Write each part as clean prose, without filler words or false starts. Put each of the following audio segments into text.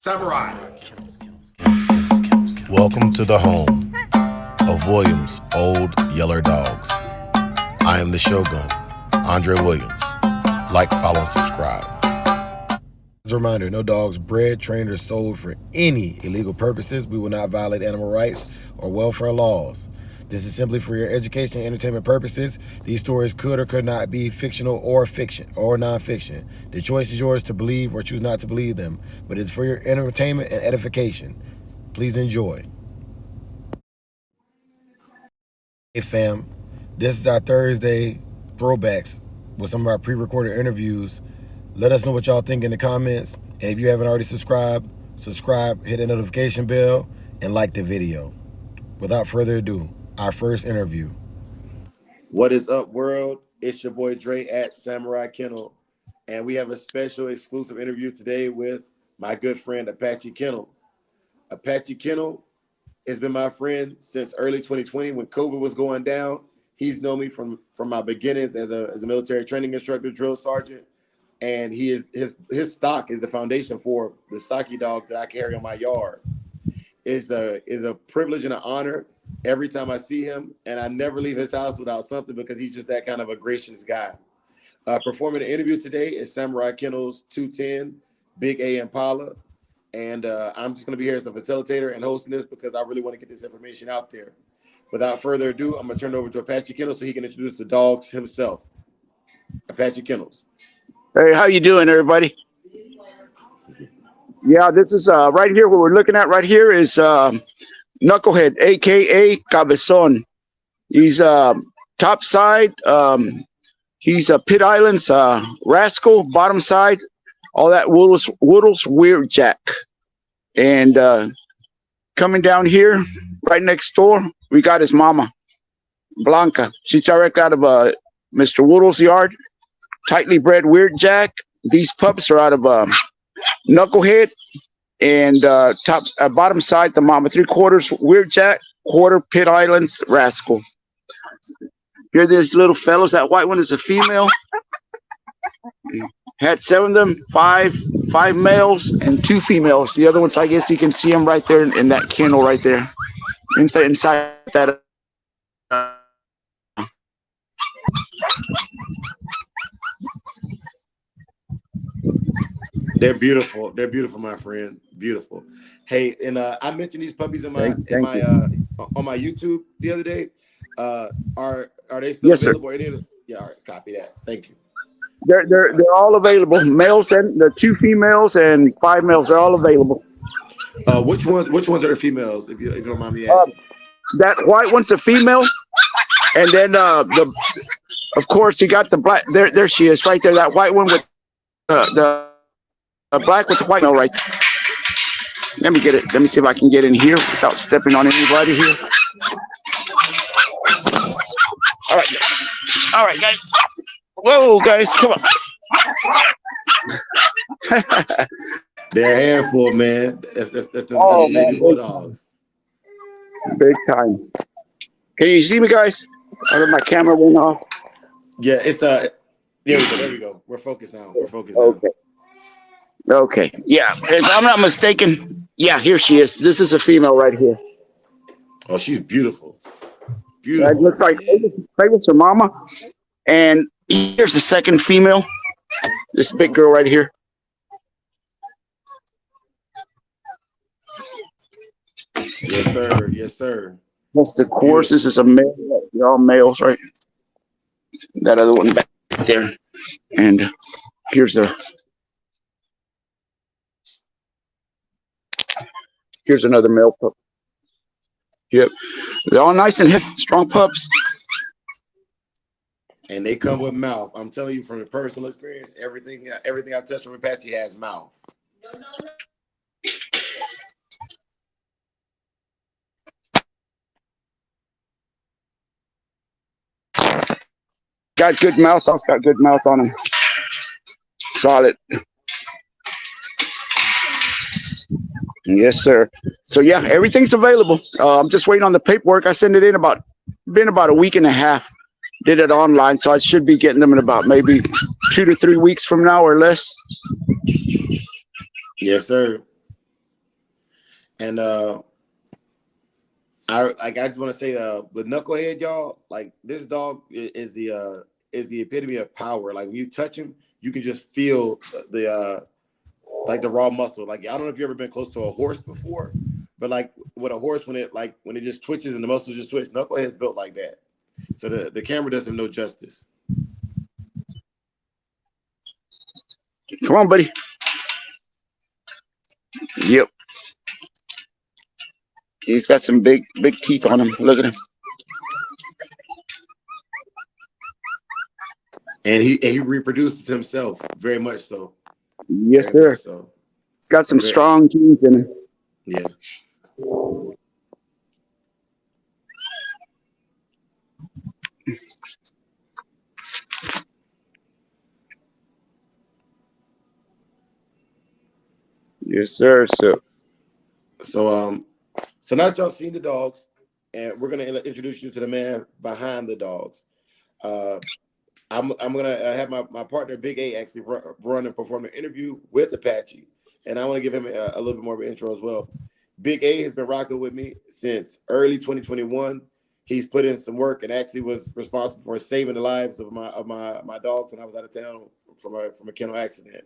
Samurai. Welcome to the home of Williams' Old Yeller Dogs. I am the Shogun, Andre Williams. Like, follow, and subscribe. As a reminder, no dogs bred, trained, or sold for any illegal purposes. We will not violate animal rights or welfare laws. This is simply for your education and entertainment purposes. These stories could or could not be fictional or fiction or non-fiction. The choice is yours to believe or choose not to believe them, but it's for your entertainment and edification. Please enjoy. Hey fam, this is our Thursday throwbacks with some of our pre-recorded interviews. Let us know what y'all think in the comments, and if you haven't already subscribed, hit the notification bell, and like the video. Without further ado, our first interview. What is up, world? It's your boy Dre at Samurai Kennel, and we have a special exclusive interview today with my good friend Apache Kennel. Apache Kennel has been my friend since early 2020 when COVID was going down. He's known me from my beginnings as a military training instructor, drill sergeant, and his stock is the foundation for the Saki dog that I carry on my yard. It's a privilege and an honor every time I see him, and I never leave his house without something because he's just that kind of a gracious guy. Performing the interview today is Samurai Kennels 210 Big A Impala, and I'm just going to be here as a facilitator and hosting this because I really want to get this information out there. Without further ado, I'm going to turn it over to Apache Kennels so he can introduce the dogs himself. Apache Kennels. Hey, how you doing, everybody? Yeah, this is right here. What we're looking at right here is Knucklehead, aka Cabezon. He's top side. He's a Pit Islands rascal. Bottom side, all that Woodles weird jack. And coming down here, right next door, we got his mama, Blanca. She's direct out of Mr. Woodles' yard. Tightly bred weird jack. These pups are out of Knucklehead, and bottom side, the mama, 3/4 weird jack, quarter Pit Islands rascal. Here, these little fellas. That white one is a female. Had 7 of them, five males and 2 females. The other ones, I guess you can see them right there in that kennel right there, inside that. They're beautiful. They're beautiful, my friend. Beautiful. Hey, and I mentioned these puppies on my YouTube the other day. Are they still available? Sir. Yeah, all right, copy that. Thank you. They're all available. Males and the 2 females and 5 males. They're all available. Which ones are the females? If you don't mind me asking. That white one's a female, and then of course you got the black. There she is, right there. That white one with the black with the white male right there. Let me get it. Let me see if I can get in here without stepping on anybody here. All right, guys. Whoa, guys, come on. They're a handful, man. That's the baby bulldogs. Big time. Can you see me, guys? I got my camera went off. Yeah, it's there we go. We're focused now. Okay. Yeah, if I'm not mistaken, yeah, here she is. This is a female right here. Oh, she's beautiful. Beautiful. It looks like with her mama. And here's the second female. This big girl right here. Yes, sir. Yes, sir. That's the course. This is a male. They're all males, right? That other one back there. And here's another male pup. Yep. They're all nice and strong pups. And they come with mouth. I'm telling you from a personal experience, everything I touch from Apache has mouth. No. Got good mouth. Also got good mouth on him. Solid. Yes, sir. So yeah, everything's available. I'm just waiting on the paperwork. I sent it in about a week and a half. Did it online, so I should be getting them in about maybe 2 to 3 weeks from now or less. Yes, sir. And I just want to say, with Knucklehead, y'all, like this dog is the epitome of power. Like when you touch him, you can just feel the like the raw muscle. Like I don't know if you've ever been close to a horse before, but like with a horse, when it just twitches and the muscles just twitch, Knucklehead's built like that. So the camera does him no justice. Come on, buddy. Yep. He's got some big teeth on him. Look at him. And he reproduces himself very much so. Yes, sir. So he's got some strong genes in him. Yeah. Yes, sir. So now y'all seen the dogs, and we're gonna introduce you to the man behind the dogs. I'm gonna have my partner Big A actually run and perform an interview with Apache, and I want to give him a little bit more of an intro as well. Big A has been rocking with me since early 2021. He's put in some work and actually was responsible for saving the lives of my dogs when I was out of town from a kennel accident.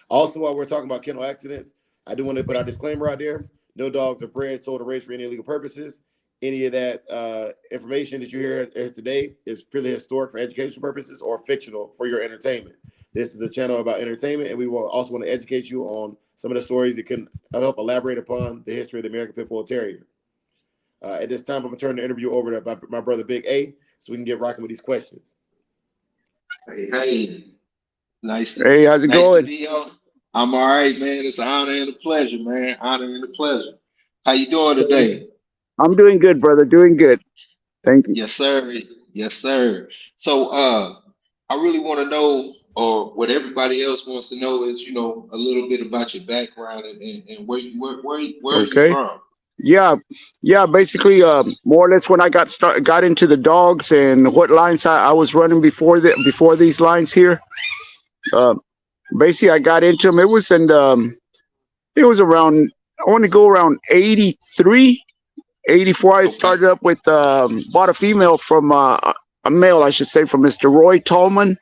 Also, while we're talking about kennel accidents, I do want to put our disclaimer out there. No dogs are bred, sold, or raised for any illegal purposes. Any of that information that you hear today is purely historic for educational purposes or fictional for your entertainment. This is a channel about entertainment, and we will also want to educate you on some of the stories that can help elaborate upon the history of the American Pit Bull Terrier. At this time, I'm going to turn the interview over to my brother Big A so we can get rocking with these questions. Hey. Nice. Hey, how's it going? I'm all right, man. It's an honor and a pleasure, man. Honor and a pleasure. How you doing today? I'm doing good, brother. Doing good. Thank you. Yes, sir. Yes, sir. So, I really want to know, or what everybody else wants to know, is a little bit about your background and where are you from? Yeah. Basically, more or less when I got into the dogs and what lines I was running before these lines here. Basically, I got into them. It was around. I want to go around 83, 84. I started up with bought a female from a male, I should say, from Mr. Roy Tallman,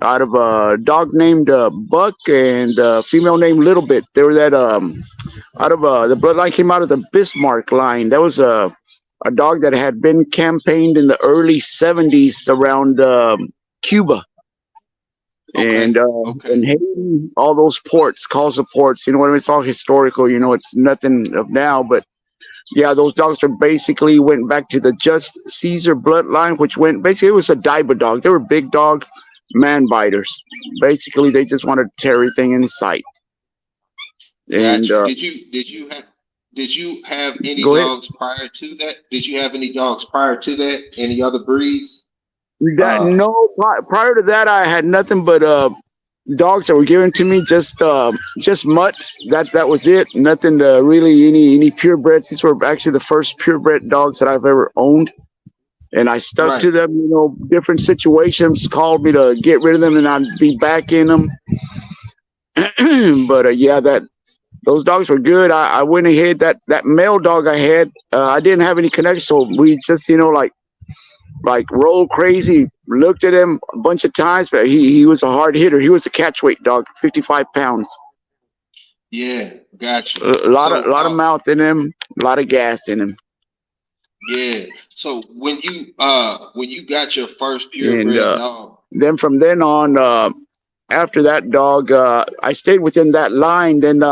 out of a dog named Buck and a female named Little Bit. They were that out of the bloodline came out of the Bismarck line. That was a dog that had been campaigned in the early 70s around Cuba. And Haiti, all those ports, calls of ports, you know what I mean? It's all historical, it's nothing of now, but yeah, those dogs basically went back to the Just Caesar bloodline, which basically it was a diver dog. They were big dogs, man biters. Basically, they just wanted to tear everything in sight. And did you have any dogs prior to that? Did you have any dogs prior to that? Any other breeds? No, prior to that, I had nothing but dogs that were given to me, just mutts. That was it. Nothing really any purebreds. These were actually the first purebred dogs that I've ever owned, and I stuck to them. Different situations called me to get rid of them, and I'd be back in them. But those dogs were good. I went ahead. That male dog I had, I didn't have any connection, so we just like roll crazy, looked at him a bunch of times, but he was a hard hitter. He was a catch weight dog, 55 pounds. Yeah, gotcha. A lot of mouth in him, a lot of gas in him. Yeah. So when you got your first purebred dog, then from then on, after that dog, I stayed within that line. Then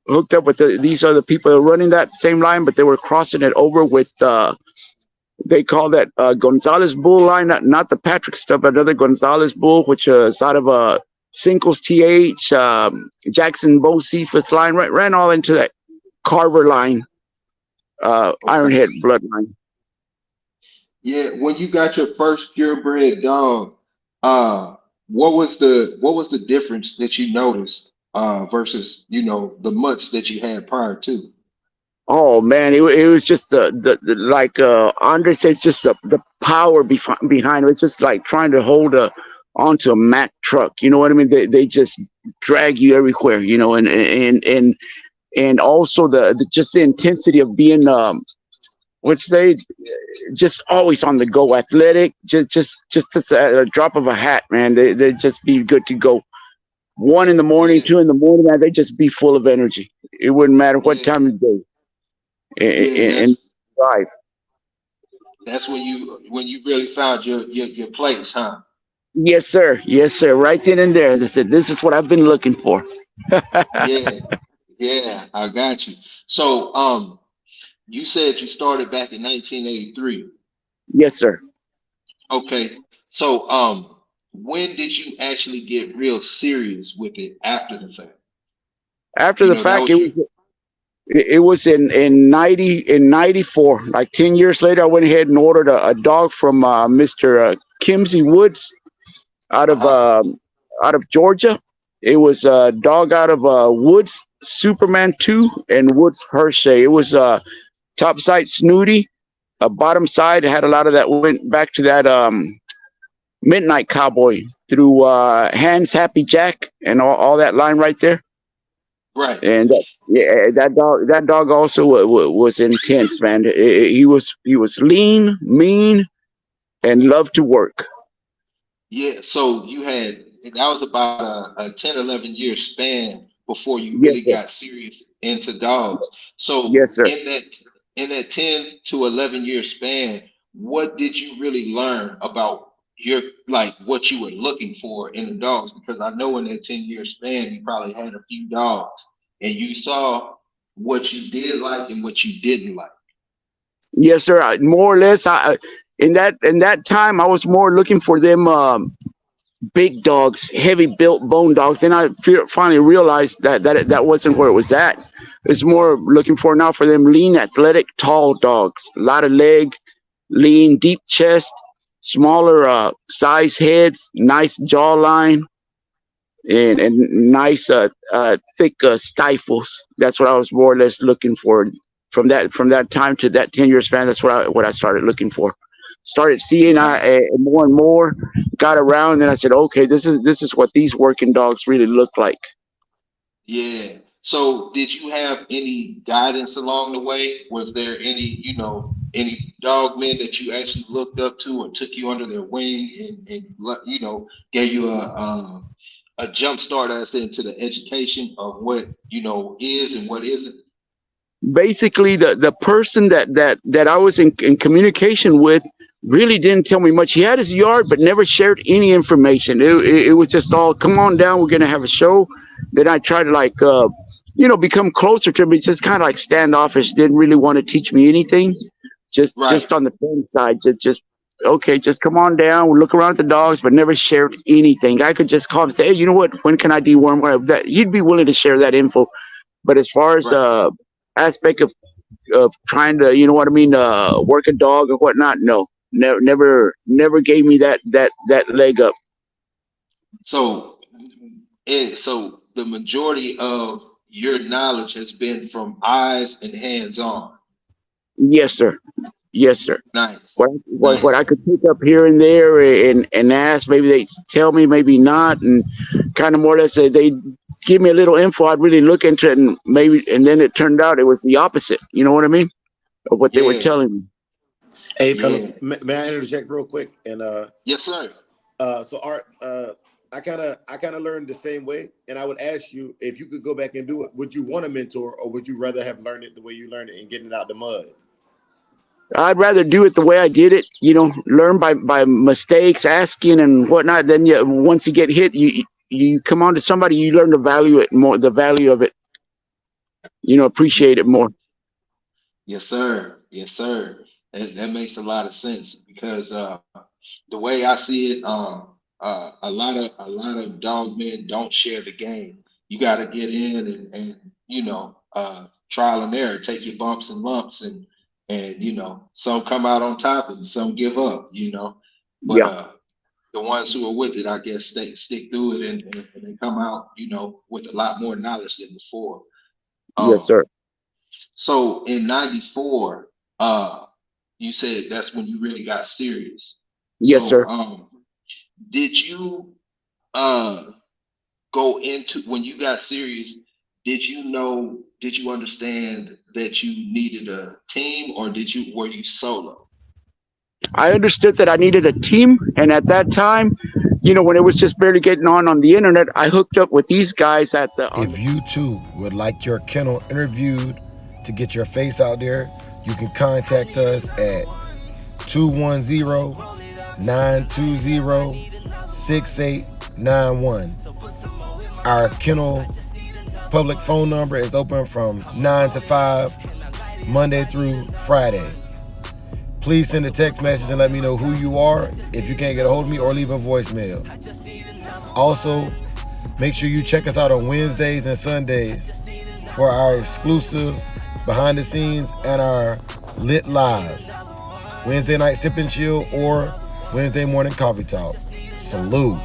hooked up with these other people that were running that same line, but they were crossing it over with. They call that Gonzalez Bull line, not the Patrick stuff, but another Gonzalez Bull, which is out of a Sinkles TH, Jackson Bo Cephas line, ran all into that Carver line, Ironhead bloodline. Yeah, when you got your first purebred dog, what was the difference that you noticed versus the mutts that you had prior to? Oh man, it was just the like Andre says, just the power behind it. It's just like trying to hold onto a Mack truck. You know what I mean? They just drag you everywhere. And and also the just the intensity of being what's they just always on the go, athletic, just at a drop of a hat, man. They just be good to go. 1 in the morning, Yeah, 2 in the morning, man, they just be full of energy. It wouldn't matter what yeah, time of day. yeah. And right. That's when you really found your place, huh? Yes, sir. Yes, sir. Right then and there. They said, this is what I've been looking for. Yeah, yeah, I got you. So, you said you started back in 1983. Yes, sir. Okay. So, when did you actually get real serious with it after the fact? After You the know, that fact, was your it was in 94. Like 10 years later, I went ahead and ordered a dog from Mr. Kimsey Woods out of uh-huh. Georgia. It was a dog out of Woods Superman 2 and Woods Hershey. It was top side snooty, bottom side had a lot of that went back to that Midnight Cowboy through Hands Happy Jack and all that line right there. Right. And yeah, that dog also was intense, man. He was lean, mean, and loved to work. Yeah, so you had that was about a 10, 11 year span before you Yes, really sir. got serious into dogs. So Yes, sir. in that 10 to 11 year span, what did you really learn about your like what you were looking for in the dogs? Because I know in that 10 year span you probably had a few dogs and you saw what you did like and what you didn't like. Yes, sir. More or less, in that time, I was more looking for them big dogs, heavy built bone dogs. And I finally realized that wasn't where it was at. It's more looking for now for them lean, athletic, tall dogs. A lot of leg, lean, deep chest, smaller size heads, nice jawline, and nice thick stifles. That's what I was more or less looking for. From that time to that 10 year span, that's what I started looking for. Started seeing Right. more and more, got around, and I said, okay, this is what these working dogs really look like. Yeah. So did you have any guidance along the way? Was there any, any dog men that you actually looked up to or took you under their wing and gave you a jump start as into the education of what, is and what isn't? Basically, the person that I was in communication with really didn't tell me much. He had his yard, but never shared any information. It was just all, come on down, we're gonna have a show. Then I tried to like become closer to him. He's just kind of like standoffish. Didn't really want to teach me anything. Right. Just on the pen side, just okay, just come on down. We'll look around at the dogs, but never shared anything. I could just call him and say, hey, you know what? When can I deworm? Whatever that, he'd be willing to share that info. But as far as Right. aspect of trying to, you know what I mean, work a dog or whatnot. No, never gave me that leg up. So so the majority of your knowledge has been from eyes and hands on. Yes, sir. Yes, sir. Nice. What I Nice. could pick up here and there and ask, maybe they tell me, maybe not, and kind of more or less they give me a little info. I'd really look into it, and then it turned out it was the opposite. You know what I mean? Of what they were Yeah. telling me. Hey, fellas, Yeah. may I interject real quick? And Yes, sir. so Art, I kind of learned the same way, and I would ask you if you could go back and do it. Would you want a mentor, or would you rather have learned it the way you learned it and getting it out the mud? I'd rather do it the way I did it. Learn by mistakes, asking and whatnot. Then once you get hit, you come on to somebody, you learn to value it more, the value of it. Appreciate it more. Yes, sir. Yes, sir. That makes a lot of sense because the way I see it, a lot of dog men don't share the game. You got to get in and trial and error, take your bumps and lumps, and some come out on top and some give up. But Yeah. the ones who are with it, I guess, they stick through it and they come out, with a lot more knowledge than before. Yes, Um, sir. so in '94, you said that's when you really got serious. Yes, So sir. did you uh go into when you got serious? did you understand that you needed a team, or were you solo? I understood that I needed a team, and at that time, when it was just barely getting on the internet, I hooked up with these guys If you too would like your kennel interviewed to get your face out there, you can contact us at 210-920-6891. Our kennel public phone number is open from 9 to 5, Monday through Friday. Please send a text message and let me know who you are if you can't get a hold of me, or leave a voicemail. Also, make sure you check us out on Wednesdays and Sundays for our exclusive behind the scenes and our lit lives. Wednesday night sip and chill or Wednesday morning coffee talk. Salute.